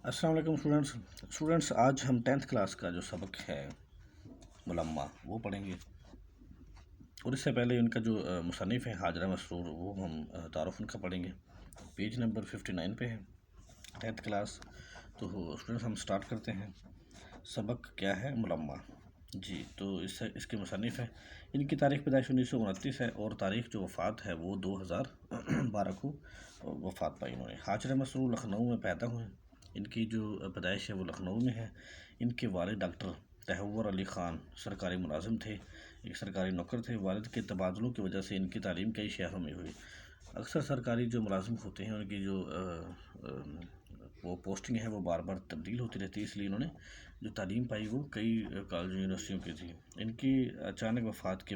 السلام علیکم اسٹوڈنٹس آج ہم 10th کلاس کا جو سبق ہے ملمہ وہ پڑھیں گے، اور اس سے پہلے ان کا جو مصنف ہے حاجرہ مسرور وہ ہم تعارف ان کا پڑھیں گے۔ پیج نمبر 59 پہ ہے 10th کلاس۔ تو اسٹوڈنٹس ہم سٹارٹ کرتے ہیں۔ سبق کیا ہے؟ ملمہ۔ جی تو اس کے مصنف ہیں، ان کی تاریخ پیدائش 1929 ہے اور تاریخ جو وفات ہے وہ 2012 کو وفات پائی انہوں نے۔ حاجرہ مسرور لکھنؤ میں پیدا ہوئے، ان کی جو پیدائش ہے وہ لکھنؤ میں ہے۔ ان کے والد ڈاکٹر تحور علی خان سرکاری ملازم تھے، ایک سرکاری نوکر تھے۔ والد کے تبادلوں کی وجہ سے ان کی تعلیم کئی شہروں میں ہوئی۔ اکثر سرکاری جو ملازم ہوتے ہیں ان کی جو وہ پوسٹنگ ہے وہ بار بار تبدیل ہوتی رہتی ہے، اس لیے انہوں نے جو تعلیم پائی وہ کئی کالج یونیورسٹیوں کی تھی۔ ان کی اچانک وفات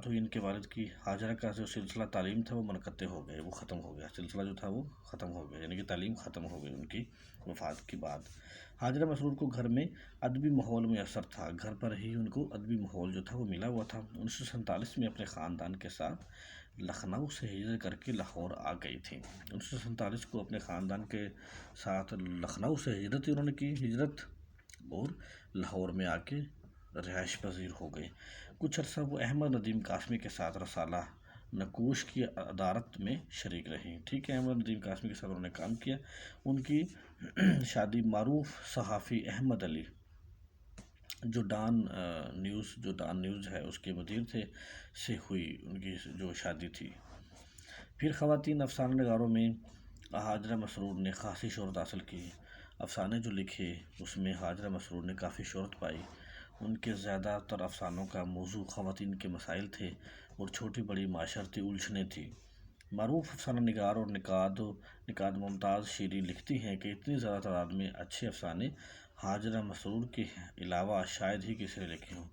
ہوئی۔ ان کے والد کی حاجرہ کا جو سلسلہ تعلیم تھا وہ منقطع ہو گئے، وہ ختم ہو گیا، سلسلہ جو تھا وہ ختم ہو گیا، یعنی کہ تعلیم ختم ہو گئی ان کی وفات کے بعد۔ حاجرہ مسرور کو گھر میں ادبی ماحول میسر تھا، گھر پر ہی ان کو ادبی ماحول جو تھا وہ ملا ہوا تھا۔ 1947 میں اپنے خاندان کے ساتھ لکھنؤ سے ہجرت کر کے لاہور آ گئی تھی۔ 1947 کو اپنے خاندان کے ساتھ لکھنؤ سے انہوں نے کی ہجرت اور لاہور میں آ کے رہائش پذیر ہو گئے۔ کچھ عرصہ وہ احمد ندیم قاسمی کے ساتھ رسالہ نقوش کی ادارت میں شریک رہی۔ ٹھیک ہے، احمد ندیم قاسمی کے ساتھ انہوں نے کام کیا۔ ان کی شادی معروف صحافی احمد علی جو ڈان نیوز ہے اس کے مدیر تھے سے ہوئی، ان کی جو شادی تھی۔ پھر خواتین افسانہ نگاروں میں حاجرہ مسرور نے خاصی شہرت حاصل کی۔ افسانے جو لکھے اس میں حاجرہ مسرور نے کافی شہرت پائی۔ ان کے زیادہ تر افسانوں کا موضوع خواتین کے مسائل تھے اور چھوٹی بڑی معاشرتی الجھنیں تھیں۔ معروف افسانہ نگار اور نقاد ممتاز شیریں لکھتی ہیں کہ اتنی زیادہ تعداد میں اچھے افسانے حاجرہ مسرور کے علاوہ شاید ہی کسی نے لکھے ہوں۔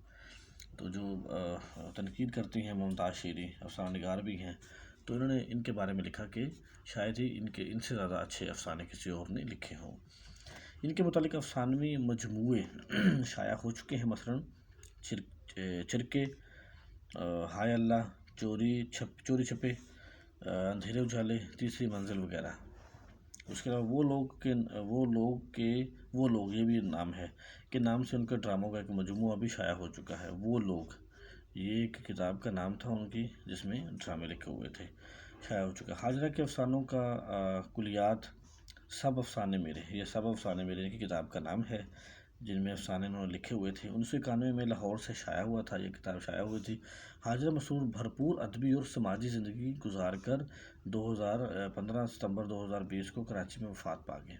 تو جو تنقید کرتی ہیں ممتاز شیریں، افسانہ نگار بھی ہیں، تو انہوں نے ان کے بارے میں لکھا کہ شاید ہی ان سے زیادہ اچھے افسانے کسی اور نے لکھے ہوں۔ ان کے متعلق افسانوی مجموعے شائع ہو چکے ہیں، مثلاً چرکے، ہائے اللہ، چوری چھپے، اندھیرے اجالے، تیسری منزل وغیرہ۔ اس کے علاوہ وہ لوگ یہ بھی نام ہے کہ نام سے ان کے ڈراموں کا ایک مجموعہ بھی شائع ہو چکا ہے۔ وہ لوگ، یہ ایک کتاب کا نام تھا ان کی جس میں ڈرامے لکھے ہوئے تھے، شائع ہو چکا۔ حاجرہ کے افسانوں کا کلیات سب افسانے میرے کی کتاب کا نام ہے، جن میں افسانے انہوں نے لکھے ہوئے تھے۔ 1991 میں لاہور سے شائع ہوا تھا، یہ کتاب شائع ہوئی تھی۔ حاجرہ مسرور بھرپور ادبی اور سماجی زندگی گزار کر 15 ستمبر 2020 کو کراچی میں وفات پا گئے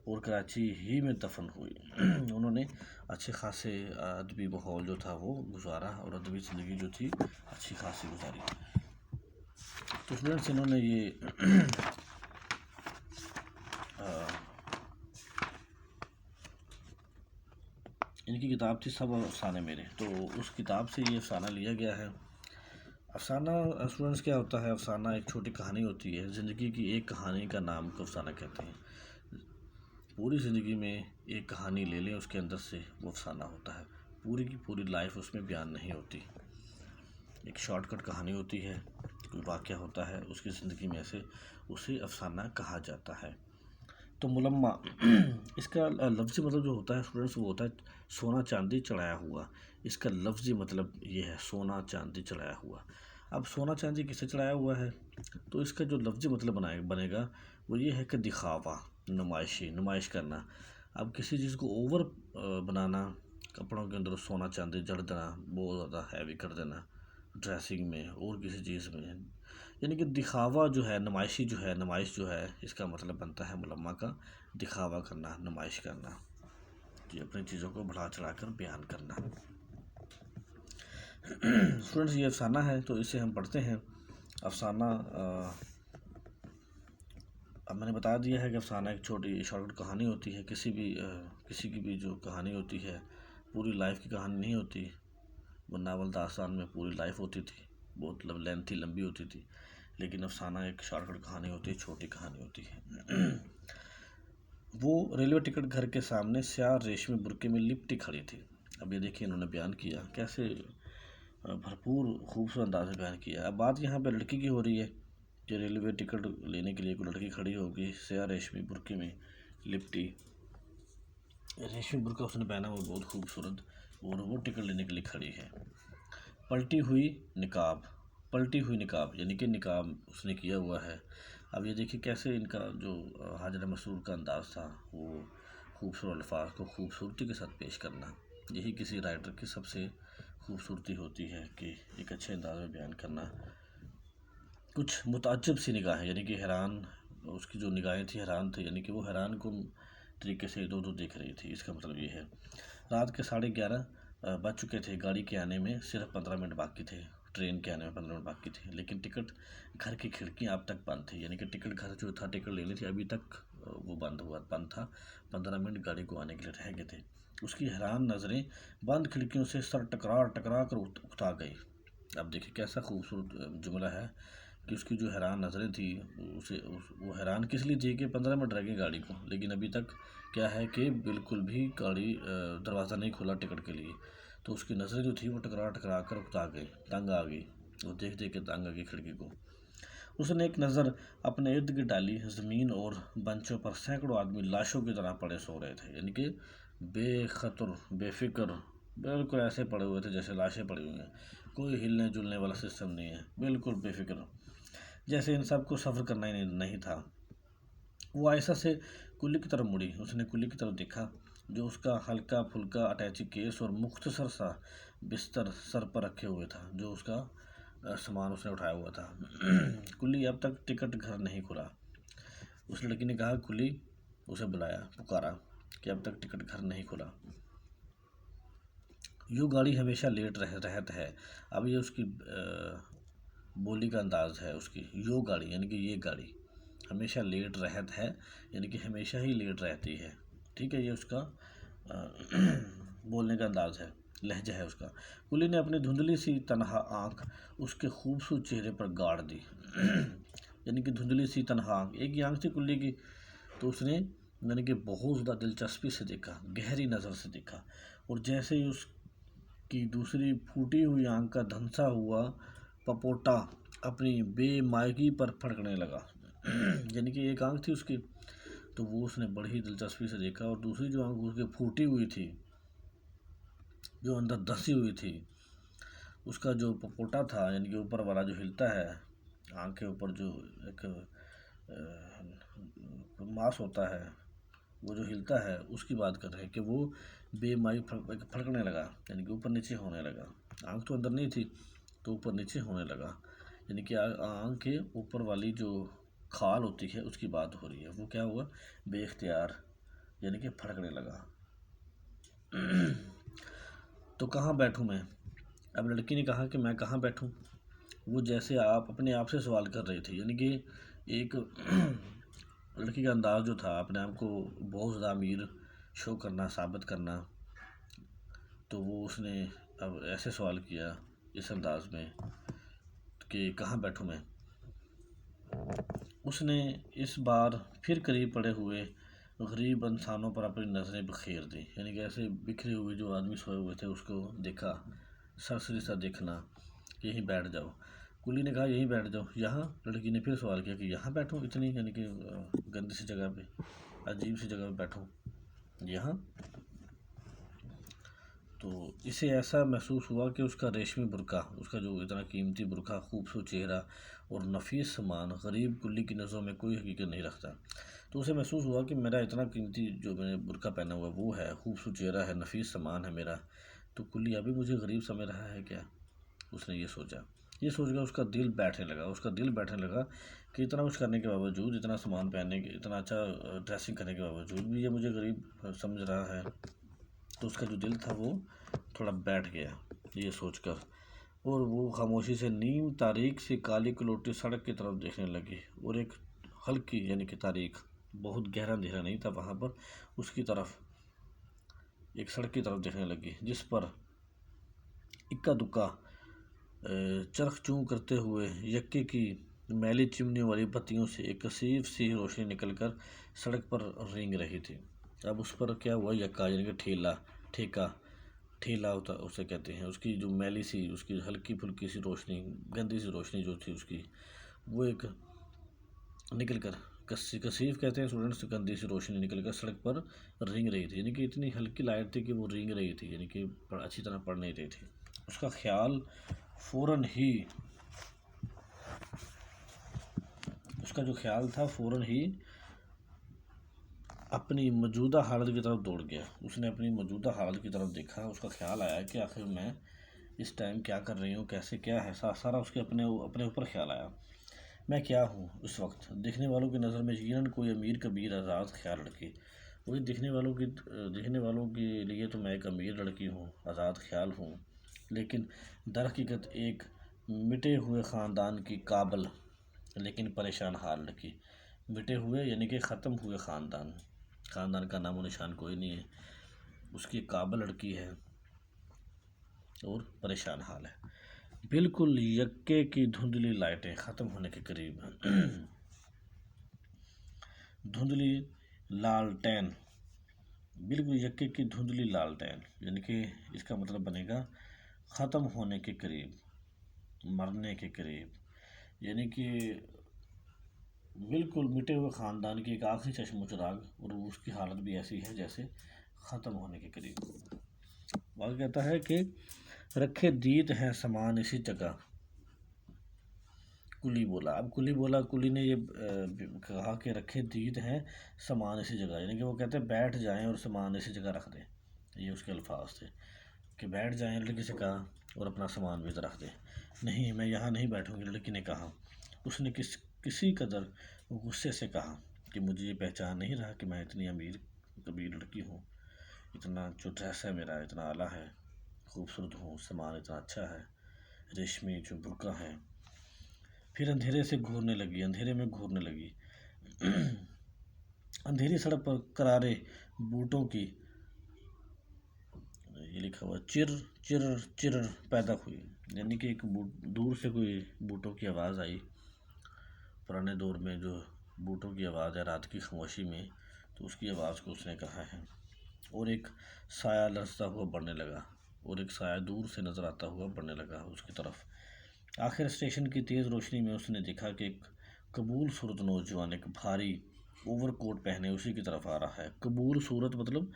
اور کراچی ہی میں دفن ہوئی۔ انہوں نے اچھے خاصے ادبی ماحول جو تھا وہ گزارا اور ادبی زندگی جو تھی اچھی خاصی گزاری۔ تو اسٹوڈنٹس انہوں نے یہ ان کی کتاب تھی سب افسانے میرے، تو اس کتاب سے یہ افسانہ لیا گیا ہے۔ افسانہ اسٹوڈنٹس کیا ہوتا ہے؟ افسانہ ایک چھوٹی کہانی ہوتی ہے، زندگی کی ایک کہانی کا نام کو افسانہ کہتے ہیں۔ پوری زندگی میں ایک کہانی لے لیں اس کے اندر سے، وہ افسانہ ہوتا ہے۔ پوری کی پوری لائف اس میں بیان نہیں ہوتی، ایک شارٹ کٹ کہانی ہوتی ہے، کوئی واقعہ ہوتا ہے اس کی زندگی میں سے، اسے افسانہ کہا جاتا ہے۔ تو ملمہ اس کا لفظی مطلب جو ہوتا ہے اسٹوڈنٹس وہ ہوتا ہے سونا چاندی چڑھایا ہوا۔ اس کا لفظی مطلب یہ ہے سونا چاندی چڑھایا ہوا۔ اب سونا چاندی کسے چڑھایا ہوا ہے؟ تو اس کا جو لفظی مطلب بنے گا وہ یہ ہے کہ دکھاوا، نمائش کرنا۔ اب کسی چیز کو اوور بنانا، کپڑوں کے اندر سونا چاندی جڑ دینا، بہت زیادہ ہیوی کر دینا ڈریسنگ میں اور کسی چیز میں، یعنی کہ دکھاوا جو ہے، نمائش جو ہے اس کا مطلب بنتا ہے ملمہ کا دکھاوا کرنا، نمائش کرنا، جی اپنی چیزوں کو بڑھا چڑھا کر بیان کرنا۔ اسٹوڈنٹس یہ افسانہ ہے تو اسے ہم پڑھتے ہیں۔ افسانہ اب میں نے بتا دیا ہے کہ افسانہ ایک چھوٹی شارٹ کہانی ہوتی ہے، کسی کی بھی جو کہانی ہوتی ہے پوری لائف کی کہانی نہیں ہوتی، وہ ناول داستان میں پوری لائف ہوتی تھی، بہت لمبی ہوتی تھی، لیکن افسانہ ایک شارٹ کٹ کہانی ہوتی ہے، چھوٹی کہانی ہوتی ہے۔ وہ ریلوے ٹکٹ گھر کے سامنے سیاہ ریشمی برقعے میں لپٹی کھڑی تھی۔ اب یہ دیکھیے انہوں نے بیان کیا کیسے بھرپور خوبصورت انداز میں بیان کیا۔ اب بات یہاں پہ لڑکی کی ہو رہی ہے کہ ریلوے ٹکٹ لینے کے لیے کوئی لڑکی کھڑی ہوگی سیاہ ریشمی برقعے میں لپٹی، ریشمی برقع اس نے پہنا وہ بہت خوبصورت، اور وہ ٹکٹ لینے کے لیے کھڑی ہے۔ پلٹی ہوئی نقاب یعنی کہ نقاب اس نے کیا ہوا ہے۔ اب یہ دیکھیے کیسے ان کا جو حاجرہ مسرور کا انداز تھا، وہ خوبصورت الفاظ کو خوبصورتی کے ساتھ پیش کرنا، یہی کسی رائٹر کی سب سے خوبصورتی ہوتی ہے کہ ایک اچھے انداز میں بیان کرنا۔ کچھ متعجب سی نگاہیں، یعنی کہ حیران، اس کی جو نگاہیں تھیں حیران تھے، یعنی کہ وہ حیران کن طریقے سے ادھر ادھر دیکھ رہی تھی۔ اس کا مطلب یہ ہے رات کے 11:30 بج چکے تھے، گاڑی کے آنے میں صرف 15 منٹ باقی تھے، ٹرین کے آنے میں 15 منٹ باقی تھے، لیکن ٹکٹ گھر کی کھڑکیاں اب تک بند تھی، یعنی کہ ٹکٹ گھر جو تھا ٹکٹ لینی تھی ابھی تک وہ بند تھا، 15 منٹ گاڑی کو آنے کے لیے رہ گئے تھے۔ اس کی حیران نظریں بند کھڑکیوں سے سر ٹکرا کر اکتا گئی۔ اب دیکھیں کیسا خوبصورت جملہ ہے کہ اس کی جو حیران نظریں تھیں وہ حیران کس لیے تھی کہ 15 منٹ رہ گئے گاڑی کو، لیکن ابھی تک کیا ہے کہ بالکل بھی گاڑی دروازہ نہیں کھلا ٹکٹ کے لیے، تو اس کی نظریں جو تھی وہ ٹکرا کر اکتا گئی، تنگ آ گئی، وہ دیکھ کے تنگ آ گئی کھڑکی کو۔ اس نے ایک نظر اپنے ارد گرد ڈالی، زمین اور بنچوں پر سینکڑوں آدمی لاشوں کی طرح پڑے سو رہے تھے، یعنی کہ بے خطر بے فکر بالکل ایسے پڑے ہوئے تھے جیسے لاشیں پڑی ہوئی ہیں، کوئی ہلنے جلنے والا سسٹم نہیں ہے، بالکل بے فکر، جیسے ان سب کو سفر کرنا ہی نہیں تھا۔ وہ آہستہ سے کلی کی طرف مڑی، اس نے کلی کی طرف دیکھا جو اس کا ہلکا پھلکا اٹیچی کیس اور مختصر سا بستر سر پر رکھے ہوئے تھا، جو اس کا سامان اس نے اٹھایا ہوا تھا۔ کلی اب تک ٹکٹ گھر نہیں کھلا۔ اس لڑکی نے کہا، کلی اسے پکارا کہ اب تک ٹکٹ گھر نہیں کھلا۔ یوں گاڑی ہمیشہ لیٹ رہت ہے۔ اب یہ اس کی بولی کا انداز ہے، اس کی یوں گاڑی یعنی کہ یہ گاڑی ہمیشہ لیٹ رہت ہے، یعنی کہ ہمیشہ ہی لیٹ رہتی ہے، ٹھیک ہے، یہ اس کا بولنے کا انداز ہے، لہجہ ہے اس کا۔ کلی نے اپنی دھندلی سی تنہا آنکھ اس کے خوبصورت چہرے پر گاڑ دی، یعنی کہ دھندلی سی تنہا آنکھ، ایک ہی آنکھ تھی کلی کی، تو اس نے یعنی کہ بہت زیادہ دلچسپی سے دیکھا، گہری نظر سے دیکھا، اور جیسے ہی اس کی دوسری پھوٹی ہوئی آنکھ کا دھنسا ہوا پپوٹا اپنی بے مائگی پر پھڑکنے لگا، یعنی کہ ایک آنکھ تھی اس کی، تو وہ اس نے بڑی دلچسپی سے دیکھا، اور دوسری جو آنکھ اس کی پھوٹی ہوئی تھی، جو اندر دھسی ہوئی تھی، اس کا جو پپوٹا تھا، یعنی کہ اوپر والا جو ہلتا ہے، آنکھ کے اوپر جو ایک ماس ہوتا ہے وہ جو ہلتا ہے، اس کی بات کر رہے ہیں کہ وہ بے مائی پھڑکنے لگا، یعنی کہ اوپر نیچے ہونے لگا، آنکھ تو اندر نہیں تھی تو اوپر نیچے ہونے لگا، یعنی کہ آنکھ کے اوپر والی جو کھال ہوتی ہے اس کی بات ہو رہی ہے، وہ کیا ہوا، بے اختیار یعنی کہ پھڑکنے لگا۔ تو کہاں بیٹھوں میں؟ اب لڑکی نے کہا کہ میں کہاں بیٹھوں؟ وہ جیسے اپنے آپ سے سوال کر رہی تھی، یعنی کہ ایک لڑکی کا انداز جو تھا اپنے آپ کو بہت زیادہ امیر شو کرنا، ثابت کرنا، تو وہ اس نے اب ایسے سوال کیا اس انداز میں کہ کہاں بیٹھوں میں؟ اس نے اس بار پھر قریب پڑے ہوئے غریب انسانوں پر اپنی نظریں بکھیر دیں، یعنی کہ ایسے بکھرے ہوئے جو آدمی سوئے ہوئے تھے اس کو دیکھا، سرسری سا دیکھنا، یہیں بیٹھ جاؤ۔ کلی نے کہا یہیں بیٹھ جاؤ، یہاں؟ لڑکی نے پھر سوال کیا کہ یہاں بیٹھوں، اتنی یعنی کہ گندی سی جگہ پہ، عجیب سی جگہ پہ بیٹھوں، یہاں؟ تو اسے ایسا محسوس ہوا کہ اس کا ریشمی برقع، اس کا جو اتنا قیمتی برقع، خوبصورت چہرہ اور نفیس سامان غریب کلی کی نظروں میں کوئی حقیقت نہیں رکھتا، تو اسے محسوس ہوا کہ میرا اتنا قیمتی جو میں نے برقع پہنا ہوا وہ ہے، خوبصورت چہرہ ہے، نفیس سامان ہے میرا، تو کلی ابھی مجھے غریب سمجھ رہا ہے کیا؟ اس نے یہ سوچا، یہ سوچ کر اس کا دل بیٹھنے لگا کہ اتنا کچھ کرنے کے باوجود، اتنا سامان پہننے کے، اتنا اچھا ڈریسنگ کرنے کے باوجود بھی یہ مجھے غریب سمجھ رہا ہے، تو اس کا جو دل تھا وہ تھوڑا بیٹھ گیا یہ سوچ کر، اور وہ خاموشی سے نیم تاریک سی کالی کلوٹی سڑک کی طرف دیکھنے لگی، اور ایک ہلکی یعنی کہ تاریک، بہت گہرا اندھیرا نہیں تھا وہاں پر، اس کی طرف ایک سڑک کی طرف دیکھنے لگی جس پر اکا دکا چرخ چوں کرتے ہوئے یکے کی میلی چمنی والی بتیوں سے ایک کثیف سی روشنی نکل کر سڑک پر رینگ رہی تھی۔ اب اس پر کیا ہوا، یکا یعنی کہ ٹھیلا ہوتا اسے کہتے ہیں، اس کی جو میلی سی، اس کی ہلکی پھلکی سی روشنی، گندی سی روشنی جو تھی اس کی، وہ ایک نکل کر کثیف کہتے ہیں اسٹوڈنٹس، گندی سی روشنی نکل کر سڑک پر رینگ رہی تھی، یعنی کہ اتنی ہلکی لائٹ تھی کہ وہ رینگ رہی تھی، یعنی کہ اچھی طرح پڑ نہیں رہی تھی۔ اس کا جو خیال تھا فوراً ہی اپنی موجودہ حالت کی طرف دوڑ گیا۔ اس نے اپنی موجودہ حالت کی طرف دیکھا، اس کا خیال آیا کہ آخر میں اس ٹائم کیا کر رہی ہوں، کیسے کیا ہے، سارا اس کے اپنے اوپر خیال آیا۔ میں کیا ہوں اس وقت؟ دیکھنے والوں کی نظر میں یقیناً کوئی امیر کبیر آزاد خیال لڑکی، وہی دیکھنے والوں کے لیے تو میں ایک امیر لڑکی ہوں، آزاد خیال ہوں، لیکن در حقیقت ایک مٹے ہوئے خاندان کی قابل لیکن پریشان حال لڑکی۔ مٹے ہوئے یعنی کہ ختم ہوئے خاندان کا نام و نشان کوئی نہیں ہے، اس کی قابل لڑکی ہے اور پریشان حال ہے۔ بالکل یکے کی دھندلی لائٹیں ختم ہونے کے قریب، دھندلی لالٹین، بالکل یکے کی دھندلی لالٹین، یعنی کہ اس کا مطلب بنے گا ختم ہونے کے قریب، مرنے کے قریب، یعنی کہ بالکل مٹے ہوئے خاندان کی ایک آخری چشم و چراغ، اور اس کی حالت بھی ایسی ہے جیسے ختم ہونے کے قریب۔ وہ کہتا ہے کہ رکھے دیت ہیں سامان اسی جگہ، کلی بولا۔ اب کلی نے یہ کہا کہ رکھے دیت ہیں سامان اسی جگہ، یعنی کہ وہ کہتے ہیں بیٹھ جائیں اور سامان اسی جگہ رکھ دیں، یہ اس کے الفاظ تھے کہ بیٹھ جائیں، لڑکی سے کہا، اور اپنا سامان بھی رکھ دیں۔ نہیں، میں یہاں نہیں بیٹھوں گی، لڑکی نے کہا۔ اس نے کسی قدر غصے سے کہا کہ مجھے یہ پہچان نہیں رہا کہ میں اتنی امیر کبیر لڑکی ہوں، اتنا جو ڈریس ہے میرا اتنا اعلیٰ ہے، خوبصورت ہوں، سامان اتنا اچھا ہے، ریشمی جو برقع ہے۔ پھر اندھیرے میں گھورنے لگی۔ اندھیری سڑک پر کرارے بوٹوں کی، یہ لکھا ہوا چر پیدا ہوئی، یعنی کہ ایک دور سے کوئی بوٹوں کی آواز آئی۔ پرانے دور میں جو بوٹوں کی آواز ہے رات کی خاموشی میں، تو اس کی آواز کو اس نے کہا ہے، اور ایک سایہ لرزتا ہوا بڑھنے لگا، اور ایک سایہ دور سے نظر آتا ہوا بڑھنے لگا اس کی طرف۔ آخر اسٹیشن کی تیز روشنی میں اس نے دیکھا کہ ایک قبول صورت نوجوان ایک بھاری اوور کوٹ پہنے اسی کی طرف آ رہا ہے۔ قبول صورت مطلب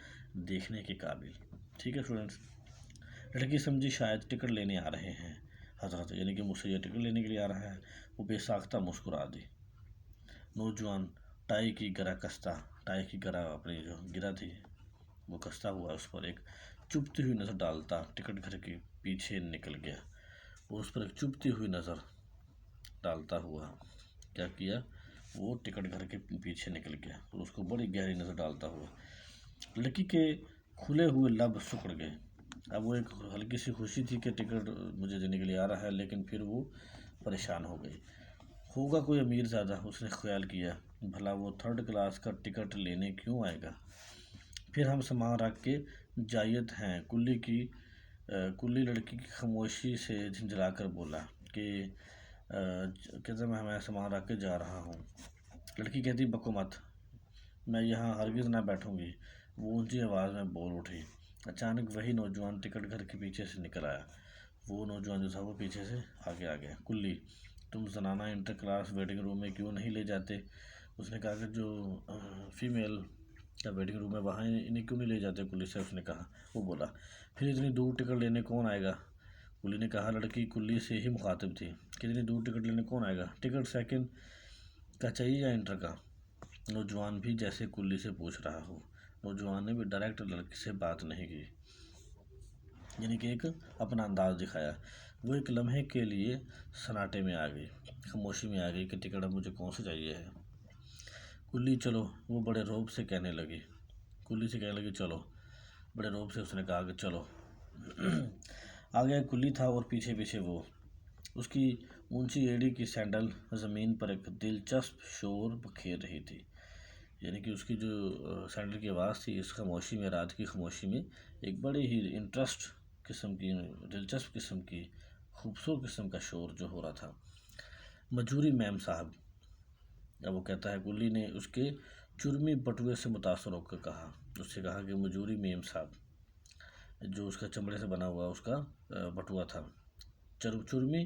دیکھنے کے قابل، ٹھیک ہے اسٹوڈنٹس۔ لڑکی سمجھی شاید ٹکٹ لینے آ رہے ہیں حضرت، یعنی کہ مجھ سے یہ ٹکٹ لینے کے لیے آ رہا ہے۔ وہ بے ساختہ مسکرا دی۔ نوجوان ٹائی کی گرہ اپنی جو گرہ تھی وہ کستا ہوا اس پر ایک چبھتی ہوئی نظر ڈالتا ٹکٹ گھر کے پیچھے نکل گیا، اور اس پر ایک چبھتی ہوئی نظر ڈالتا ہوا کیا کیا، وہ ٹکٹ گھر کے پیچھے نکل گیا، اور اس کو بڑی گہری نظر ڈالتا ہوا لڑکی کے کھلے ہوئے لب سکڑ گئے۔ اب وہ ایک ہلکی سی خوشی تھی کہ ٹکٹ مجھے دینے کے لیے آ رہا ہے، لیکن پھر وہ پریشان ہو گئی۔ ہوگا کوئی امیر زادہ، اس نے خیال کیا، بھلا وہ 3rd کلاس کا ٹکٹ لینے کیوں آئے گا۔ پھر ہم سامان رکھ کے جائیت ہیں، کلی لڑکی کی خاموشی سے جھنجھلا کر بولا کہ کہتے میں سامان رکھ کے جا رہا ہوں۔ لڑکی کہتی بکو مت، میں یہاں ہرگز نہ بیٹھوں گی، وہ اونچی آواز میں بول اٹھی۔ اچانک وہی نوجوان ٹکٹ گھر کے پیچھے سے نکل آیا، وہ نوجوان جو تھا وہ پیچھے سے آگے آ گیا۔ کلی، تم زنانہ انٹر کلاس ویٹنگ روم میں کیوں نہیں لے جاتے؟ اس نے کہا کہ جو فیمیل کا ویٹنگ روم ہے وہاں انہیں کیوں نہیں لے جاتے؟ کلی سے اس نے کہا، وہ بولا، پھر اتنی دور ٹکٹ لینے کون آئے گا؟ کلی نے کہا۔ لڑکی کلی سے ہی مخاطب تھی کہ اتنی دور ٹکٹ لینے کون آئے گا؟ ٹکٹ 2nd کا چاہیے یا انٹر کا؟ نوجوان بھی جیسے کلی سے پوچھ رہا ہو۔ نوجوان نے بھی ڈائریکٹ لڑکی سے بات نہیں کی، یعنی کہ ایک اپنا انداز دکھایا۔ وہ ایک لمحے کے لیے سناٹے میں آ گئی، خاموشی میں آ گئی کہ ٹکٹ اب مجھے کون سے چاہیے ہے۔ کلی چلو، وہ بڑے روب سے کہنے لگی، کلی سے کہنے لگی چلو، بڑے روب سے اس نے کہا کہ چلو۔ آگے کلی تھا اور پیچھے پیچھے وہ، اس کی اونچی ایڑی کی سینڈل زمین پر ایک دلچسپ شور بکھیر رہی تھی، یعنی کہ اس کی جو سینڈل کی آواز تھی اس خاموشی میں، رات کی خاموشی میں ایک بڑی ہی دلچسپ قسم کی خوبصورت قسم کا شور جو ہو رہا تھا۔ مجوری میم صاحب، اب وہ کہتا ہے کلی نے اس کے چرمی بٹوے سے متاثر ہو کر کہا، اس سے کہا کہ مجوری میم صاحب، جو اس کا چمڑے سے بنا ہوا اس کا بٹوا تھا۔ چرمی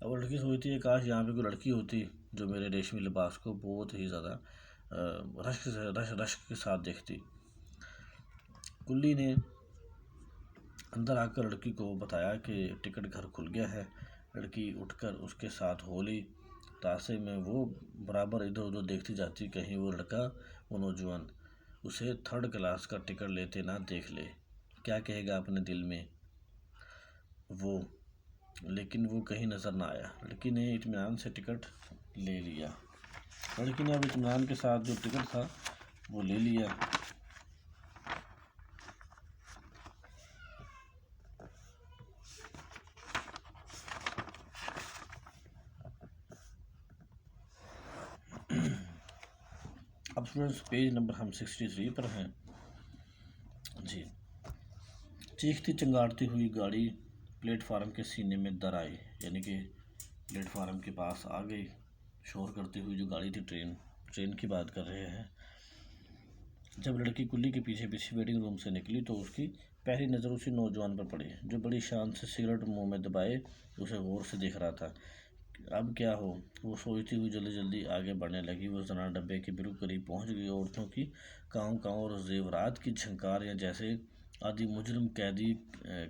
اب وہ لڑکی سوچتی ہے کاش یہاں پہ کوئی لڑکی ہوتی جو میرے ریشمی لباس کو بہت ہی زیادہ رشک کے ساتھ دیکھتی۔ کلی نے اندر آ کر لڑکی کو بتایا کہ ٹکٹ گھر کھل گیا ہے۔ لڑکی اٹھ کر اس کے ساتھ ہو لی۔ راستے میں وہ برابر ادھر ادھر دیکھتی جاتی کہیں وہ لڑکا، وہ نوجوان اسے 3rd کلاس کا ٹکٹ لیتے نہ دیکھ لے، کیا کہے گا اپنے دل میں وہ، لیکن وہ کہیں نظر نہ آیا۔ لڑکی نے اطمینان سے ٹکٹ لے لیا۔ لڑکی نے اب اطمینان کے ساتھ جو ٹکٹ تھا وہ لے لیا۔ اب اسٹوڈنٹس پیج نمبر ہم 63 پر ہیں جی۔ چیختی چنگاڑتی ہوئی گاڑی پلیٹ فارم کے سینے میں در آئی، یعنی کہ پلیٹ فارم کے پاس آ گئی۔ شور کرتی ہوئی جو گاڑی تھی، ٹرین کی بات کر رہے ہیں۔ جب لڑکی کلی کے پیچھے پیچھے ویٹنگ روم سے نکلی تو اس کی پہلی نظر اسی نوجوان پر پڑی جو بڑی شان سے سگریٹ منہ میں دبائے اسے غور سے دیکھ رہا تھا۔ اب کیا ہو، وہ سوچتی ہوئی جلدی جلدی آگے بڑھنے لگی۔ وہ زنانہ ڈبے کے بالکل قریب پہنچ گئی۔ عورتوں کی کاؤں کاؤں اور زیورات کی جھنکار یا جیسے آدھی مجرم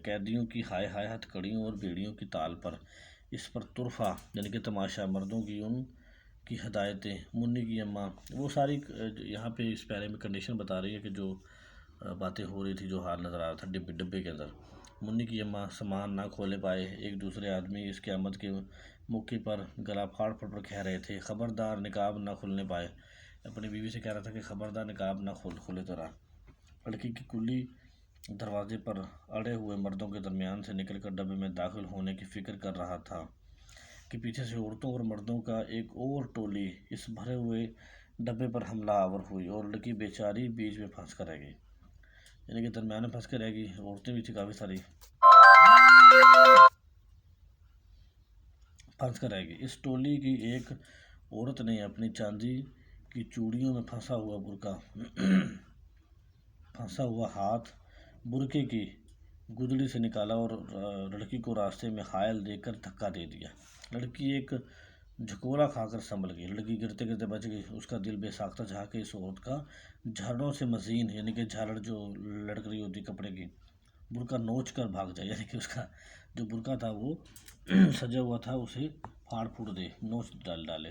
قیدیوں کی ہائے ہائے ہتھکڑیوں اور بیڑیوں کی تال پر، اس پر طرفہ یعنی کہ تماشا، مردوں کی ان کی ہدایتیں، منی کی اماں، وہ ساری یہاں پہ اس پیرے میں کنڈیشن بتا رہی ہے کہ جو باتیں ہو رہی تھی، جو حال نظر آ رہا تھا ڈبے کے اندر۔ منی کی اماں سامان نہ کھولے پائے، ایک دوسرے آدمی اس قیامت کے موقع پر گلا پھاڑ پھاڑ کہہ رہے تھے، خبردار نقاب نہ کھلنے پائے۔ اپنی بیوی سے کہہ رہا تھا کہ خبردار نقاب نہ کھولے ذرا۔ لڑکی کی کلی دروازے پر اڑے ہوئے مردوں کے درمیان سے نکل کر ڈبے میں داخل ہونے کی فکر کر رہا تھا کہ پیچھے سے عورتوں اور مردوں کا ایک اور ٹولی اس بھرے ہوئے ڈبے پر حملہ آور ہوئی اور لڑکی بیچاری بیچ میں پھنس کر رہ گئی، یعنی کہ درمیان میں پھنس کر رہ گئی۔ عورتیں بھی تھی کافی ساری، پھنس کر رہ گئی۔ اس ٹولی کی ایک عورت نے اپنی چاندی کی چوڑیوں میں پھنسا ہوا ہاتھ برقعے کی گدڑی سے نکالا اور لڑکی کو راستے میں حائل دیکھ کر دھکا دے دیا۔ لڑکی ایک جھکولا کھا کر سنبھل گئی۔ لڑکی گرتے گرتے بچ گئی۔ اس کا دل بے ساختہ چاہا کہ اس عورت کا جھرنوں سے مزین، یعنی کہ جھالڑ جو لڑک رہی ہوتی کپڑے کی، برقع نوچ کر بھاگ جائے، یعنی کہ اس کا جو برقع تھا وہ سجا ہوا تھا، اسے پھاڑ پھوڑ دے، نوچ ڈالے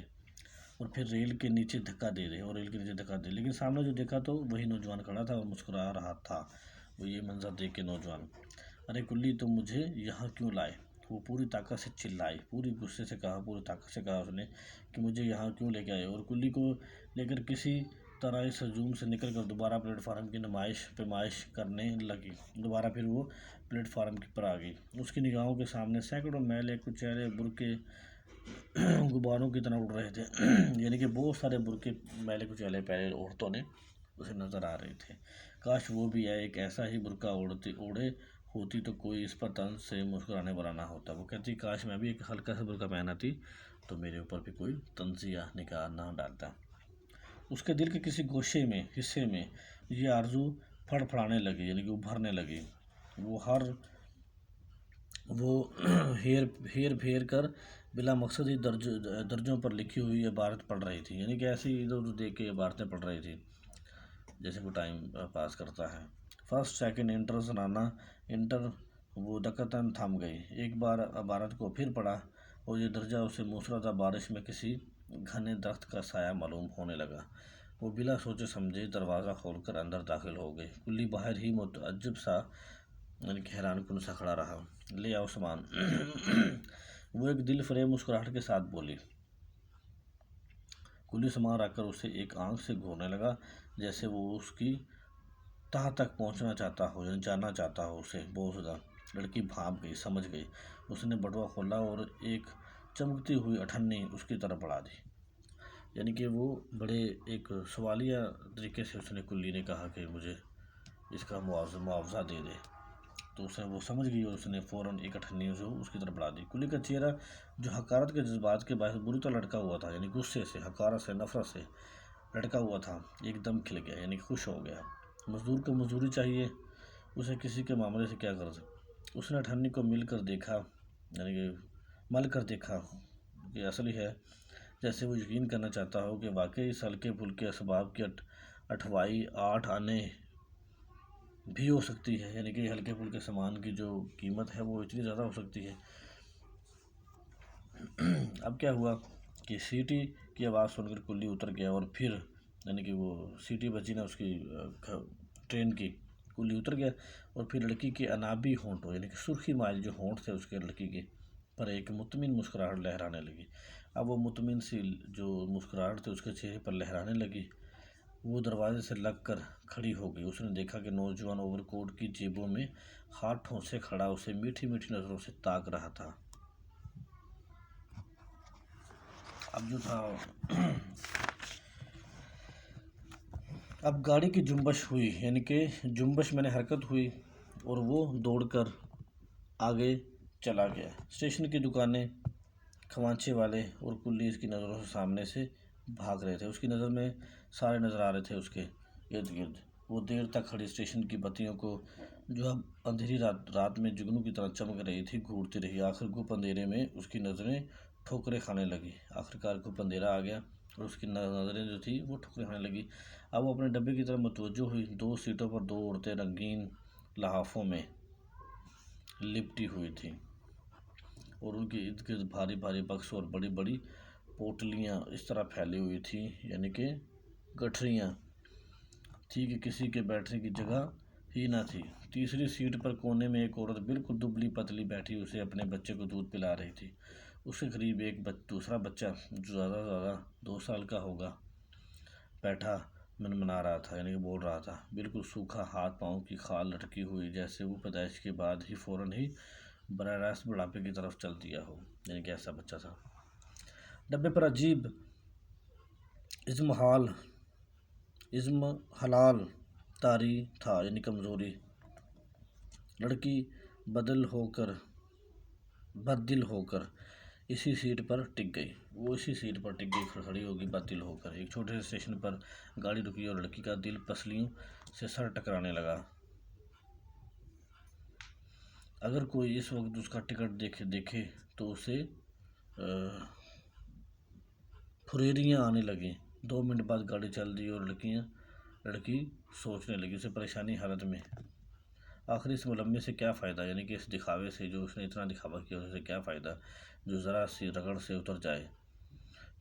اور پھر ریل کے نیچے دھکا دے لیکن سامنے جو دیکھا تو وہی نوجوان کھڑا تھا اور مسکرا رہا تھا۔ وہ یہ منظر دیکھ کے نوجوان، ارے کلی تم مجھے یہاں کیوں لائے؟ وہ پوری طاقت سے چلائی، پوری غصے سے کہا، پوری طاقت سے کہا اس نے کہ مجھے یہاں کیوں لے کے آئے؟ اور کلی کو لے کر کسی طرح اس ہجوم سے نکل کر دوبارہ پلیٹ فارم کی پیمائش کرنے لگی۔ دوبارہ پھر وہ پلیٹ فارم پر آ گئی۔ اس کی نگاہوں کے سامنے سینکڑوں میلے کچیلے برقعے غباروں کی طرح اڑ رہے تھے، یعنی کہ بہت سارے برقعے میلے کچیلے پہلے عورتوں نے اسے نظر آ رہے تھے۔ کاش وہ بھی ایک ایسا ہی برقع اوڑھے ہوتی تو کوئی اس پر طنز سے مسکرانے والا نہ ہوتا۔ وہ کہتی کاش میں بھی ایک ہلکا سا برقع پہناتی تو میرے اوپر بھی کوئی طنزیہ نگاہ نہ ڈالتا۔ اس کے دل کے کسی گوشے میں، حصے میں یہ آرزو پھڑپھڑانے لگی، یعنی کہ ابھرنے لگی۔ وہ ہیر پھیر کر بلا مقصد ہی درجوں پر لکھی ہوئی عبارت پڑھ رہی تھی، یعنی کہ ایسے ہی ادھر ادھر دیکھ کے عبارتیں پڑھ رہی تھی جیسے وہ ٹائم پاس کرتا ہے۔ فرسٹ سیکنڈ انٹر، زنانہ انٹر۔ وہ دکتن تھم گئی، ایک بار عبارت کو پھر پڑھا اور یہ درجہ اسے موسلادھار بارش میں کسی گھنے درخت کا سایہ معلوم ہونے لگا۔ وہ بلا سوچے سمجھے دروازہ کھول کر اندر داخل ہو گئی۔ کلی باہر ہی متعجب سا، یعنی کہ حیران کن سا کھڑا رہا۔ لے آؤ سامان، وہ ایک دل فریب مسکراہٹ کے ساتھ بولی۔ کلی سامان رکھ کر اسے ایک آنکھ سے گھورنے لگا جیسے وہ اس کی تہہ تک پہنچنا چاہتا ہو، یعنی جاننا چاہتا ہو اسے بہت زیادہ۔ لڑکی بھانپ گئی، سمجھ گئی۔ اس نے بٹوا کھولا اور ایک چمکتی ہوئی اٹھنی اس کی طرف بڑھا دی، یعنی کہ وہ بڑے ایک سوالیہ طریقے سے اس نے کلی نے کہا کہ مجھے اس کا معاوضہ دے دے، تو وہ سمجھ گئی اور اس نے فوراً ایک اٹھنی اس کی طرف بڑھا دی۔ کلی کا چہرہ جو حقارت کے جذبات کے باعث بری طرح لٹکا ہوا تھا، یعنی غصے سے، حقارت سے، نفرت سے لٹکا ہوا تھا، ایک دم کھل گیا، یعنی خوش ہو گیا۔ مزدور کو مزدوری چاہیے، اسے کسی کے معاملے سے کیا غرض؟ اس نے اٹھنی کو مل کر دیکھا، یعنی کہ مل کر دیکھا کہ اصلی ہے، جیسے وہ یقین کرنا چاہتا ہو کہ واقعی اس ہلکے پھلکے اسباب کی اٹھوائی 8 آنے بھی ہو سکتی ہے، یعنی کہ ہلکے پھلکے سامان کی جو قیمت ہے وہ اتنی زیادہ ہو سکتی ہے۔ اب کیا ہوا کہ سیٹی کی آواز سن کر کلی اتر گیا، اور پھر یعنی کہ وہ سیٹی بجی نا اس کی ٹرین کی، کلی اتر گیا، اور پھر لڑکی کے انابی ہونٹوں یعنی کہ سرخی مائل جو ہونٹ تھے اس کے لڑکی کے پر ایک مطمئن مسکراہٹ لہرانے لگی۔ اب وہ مطمئن سی جو مسکراہٹ تھی اس کے چہرے پر لہرانے لگی۔ وہ دروازے سے لگ کر کھڑی ہو گئی۔ اس نے دیکھا کہ نوجوان اوور کوٹ کی جیبوں میں ہاتھوں سے کھڑا اسے میٹھی میٹھی نظروں سے تاک رہا تھا۔ اب جو تھا اب گاڑی کی جنبش ہوئی، یعنی کہ جنبش میں نے حرکت ہوئی، اور وہ دوڑ کر آگے چلا گیا۔ اسٹیشن کی دکانیں، خوانچے والے اور کلی اس کی نظروں سے سامنے سے بھاگ رہے تھے۔ اس کی نظر میں سارے نظر آ رہے تھے اس کے ارد گرد۔ وہ دیر تک کھڑی اسٹیشن کی بتیوں کو جو اب اندھیری رات میں جگنوں کی طرح چمک رہی تھی گھورتی رہی۔ آخر گپ اندھیرے میں اس کی نظریں ٹھوکریں کھانے لگی۔ آخرکار گپ اندھیرا آ گیا اور اس کی نظریں جو تھی وہ ٹھوکریں کھانے لگی۔ اب وہ اپنے ڈبے کی طرف متوجہ ہوئی۔ 2 سیٹوں پر 2 عورتیں رنگین لحافوں میں لپٹی ہوئی تھیں، اور ان کے ارد گرد بھاری بھاری بکس اور بڑی بڑی پوٹلیاں اس طرح پھیلی ہوئی تھیں، یعنی کہ گٹھریاں تھی کہ کسی کے بیٹھنے کی جگہ ہی نہ تھی۔ تیسری سیٹ پر کونے میں ایک عورت بالکل دبلی پتلی بیٹھی اسے اپنے بچے کو دودھ پلا رہی تھی۔ اس کے قریب ایک دوسرا بچہ جو زیادہ سے زیادہ 2 سال کا ہوگا بیٹھا منمنا رہا تھا، یعنی کہ بول رہا تھا، بالکل سوکھا، ہاتھ پاؤں کی کھال لٹکی ہوئی، جیسے وہ پیدائش کے بعد ہی فوراً ہی براہ راست بڑھاپے کی طرف چل دیا ہو، یعنی کہ ایسا بچہ تھا۔ ڈبے پر عجیب عزم حلال طاری تھا، یعنی کمزوری۔ لڑکی بددل ہو کر اسی سیٹ پر ٹک گئی۔ وہ اسی سیٹ پر ٹک گئی، کھڑی ہوگی بددل ہو کر۔ ایک چھوٹے سے اسٹیشن پر گاڑی رکی اور لڑکی کا دل پسلیوں سے سر ٹکرانے لگا۔ اگر کوئی اس وقت اس کا ٹکٹ دیکھے تو اسے پھریریاں آنے لگیں۔ 2 منٹ بعد گاڑی چل دی اور لڑکی سوچنے لگی، اسے پریشانی حالت میں، آخر اس ملمے سے کیا فائدہ، یعنی کہ اس دکھاوے سے جو اس نے اتنا دکھاوا کیا اسے کیا فائدہ جو ذرا سی رگڑ سے اتر جائے۔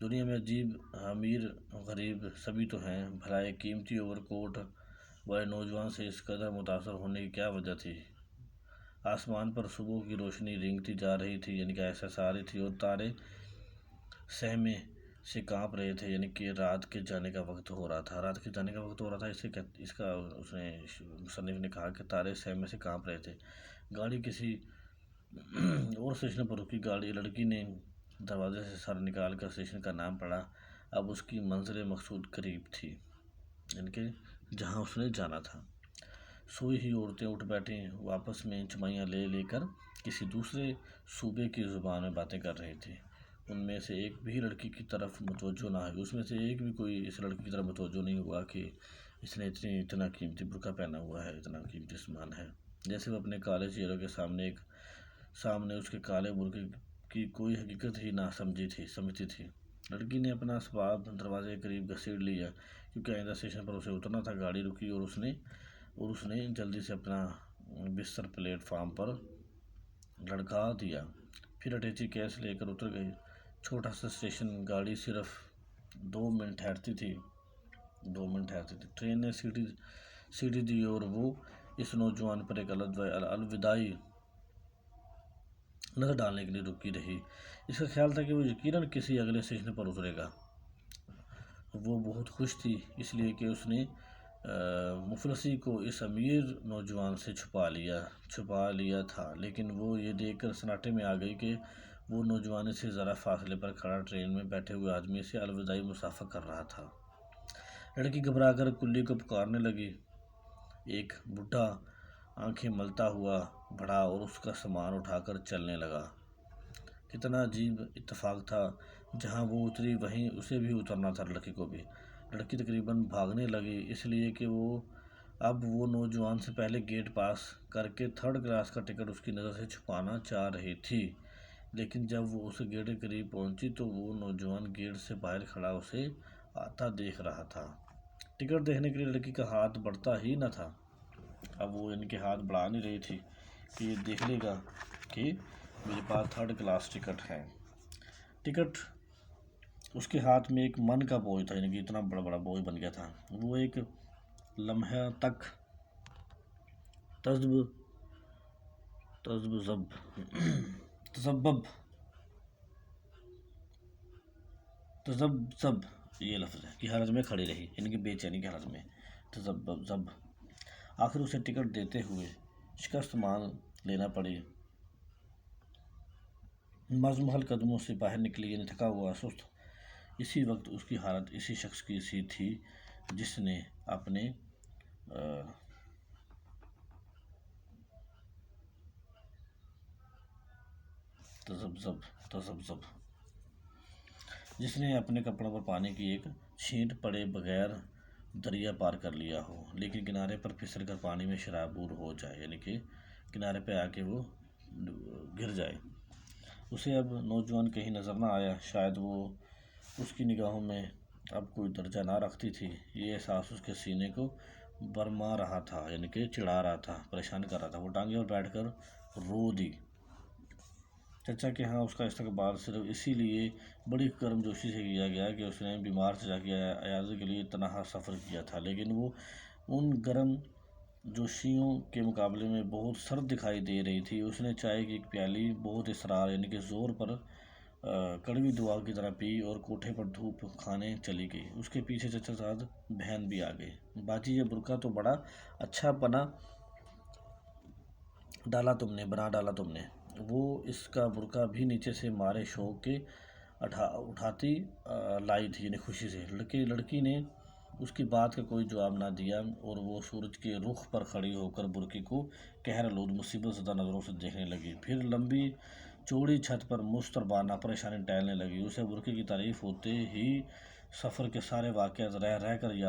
دنیا میں عجیب امیر غریب سبھی تو ہیں، بھلا ایک قیمتی اوور کوٹ والے نوجوان سے اس قدر متاثر ہونے کی کیا وجہ تھی؟ آسمان پر صبح کی روشنی رینگتی جا رہی تھی، یعنی کہ احساس آ رہی تھی، اور تارے سہمے سے کانپ رہے تھے، یعنی کہ رات کے جانے کا وقت ہو رہا تھا۔ اس کا اس نے مصنف نے کہا کہ تارے سہمے سے کانپ رہے تھے۔ گاڑی کسی اور اسٹیشن پر رکی۔ لڑکی نے دروازے سے سر نکال کر اسٹیشن کا نام پڑھا۔ اب اس کی منزل مقصود قریب تھی، یعنی کہ جہاں اس نے جانا تھا۔ سوئی ہوئی عورتیں اٹھ بیٹھیں، وہ آپس میں چمائیاں لے کر کسی دوسرے صوبے کی زبان میں باتیں کر رہی تھیں۔ ان میں سے ایک بھی لڑکی کی طرف متوجہ نہ ہوئی۔ اس میں سے ایک بھی کوئی اس لڑکی کی طرف متوجہ نہیں ہوا کہ اس نے اتنا قیمتی برقع پہنا ہوا ہے، اتنا قیمتی سامان ہے، جیسے وہ اپنے کالے چہرے کے سامنے اس کے کالے برقعے کی کوئی حقیقت ہی نہ سمجھتی تھی۔ لڑکی نے اپنا اسباب دروازے کے قریب گھسیٹ لیا، کیونکہ آئندہ اسٹیشن پر اسے اترنا تھا۔ گاڑی رکی اور اس نے جلدی سے اپنا بستر پلیٹ فارم پر لڑکا دیا، پھر اٹیچی کیس لے کر اتر گئی۔ چھوٹا سا اسٹیشن، گاڑی صرف 2 منٹ ٹھہرتی تھی۔ ٹرین نے سیٹی دی اور وہ اس نوجوان پر ایک الوداعی نظر ڈالنے کے لیے رکی رہی۔ اس کا خیال تھا کہ وہ یقیناً کسی اگلے اسٹیشن پر اترے گا۔ وہ بہت خوش تھی، اس لیے کہ اس نے مفلسی کو اس امیر نوجوان سے چھپا لیا تھا، لیکن وہ یہ دیکھ کر سناٹے میں آ گئی کہ وہ نوجوان اسے ذرا فاصلے پر کھڑا ٹرین میں بیٹھے ہوئے آدمی سے الوداعی مصافحہ کر رہا تھا۔ لڑکی گھبرا کر کلی کو پکارنے لگی۔ ایک بوڑھا آنکھیں ملتا ہوا بڑھا اور اس کا سامان اٹھا کر چلنے لگا۔ کتنا عجیب اتفاق تھا، جہاں وہ اتری وہیں اسے بھی اترنا تھا، لڑکی کو بھی۔ لڑکی تقریباً بھاگنے لگی، اس لیے کہ اب وہ نوجوان سے پہلے گیٹ پاس کر کے 3rd کلاس کا ٹکٹ اس کی نظر سے چھپانا چاہ رہی تھی۔ لیکن جب وہ اس گیٹ کے قریب پہنچی تو وہ نوجوان گیٹ سے باہر کھڑا اسے آتا دیکھ رہا تھا۔ ٹکٹ دیکھنے کے لیے لڑکی کا ہاتھ بڑھتا ہی نہ تھا۔ اب وہ ان کے ہاتھ بڑھا نہیں رہی تھی کہ یہ دیکھ لے گا کہ میرے پاس 3rd کلاس ٹکٹ ہے۔ ٹکٹ اس کے ہاتھ میں ایک من کا بوجھ تھا، یعنی کہ اتنا بڑا بڑا بوجھ بن گیا تھا۔ وہ ایک لمحہ تک تذبذب یہ لفظ ہے کی حالت میں کھڑی رہی، یعنی کہ بے چینی کی حالت میں تذبذب۔ آخر اسے ٹکٹ دیتے ہوئے شکست مان لینا پڑی۔ مزمحل قدموں سے باہر نکلی، یعنی تھکا ہوا سست۔ اسی وقت اس کی حالت اسی شخص کی سی تھی جس نے اپنے جس نے اپنے کپڑوں پر پانی کی ایک چھینٹ پڑے بغیر دریا پار کر لیا ہو، لیکن کنارے پر پھسل کر پانی میں شرابور ہو جائے، یعنی کہ کنارے پہ آ کے وہ گر جائے۔ اسے اب نوجوان کہیں نظر نہ آیا، شاید وہ اس کی نگاہوں میں اب کوئی درجہ نہ رکھتی تھی۔ یہ احساس اس کے سینے کو برما رہا تھا، یعنی کہ چڑھا رہا تھا، پریشان کر رہا تھا۔ وہ ٹانگیں پر بیٹھ کر رو دی۔ چچا کے ہاں اس کا استقبال صرف اسی لیے بڑی گرم جوشی سے کیا گیا کہ اس نے بیمار چچا کی عیادت کے لیے تنہا سفر کیا تھا، لیکن وہ ان گرم جوشیوں کے مقابلے میں بہت سرد دکھائی دے رہی تھی۔ اس نے چائے کی ایک پیالی بہت اصرار، یعنی کہ زور پر کڑوی دعا کی طرح پی اور کوٹھے پر دھوپ کھانے چلی گئی۔ اس کے پیچھے چچا زاد بہن بھی آ گئے۔ باجی یہ برقع تو بڑا اچھا بنا ڈالا تم نے۔ وہ اس کا برقع بھی نیچے سے مارے شوق کے اٹھاتی لائی تھی، یعنی خوشی سے۔ لڑکی نے اس کی بات کا کوئی جواب نہ دیا اور وہ سورج کے رخ پر کھڑی ہو کر برقعے کو قہر آلود مصیبت زدہ نظروں سے دیکھنے لگی۔ پھر لمبی چوڑی چھت پر مست اور بانہ پریشانی ٹہلنے لگی۔ اسے برقعے کی تعریف ہوتے ہی سفر کے سارے واقعات رہ کر یاد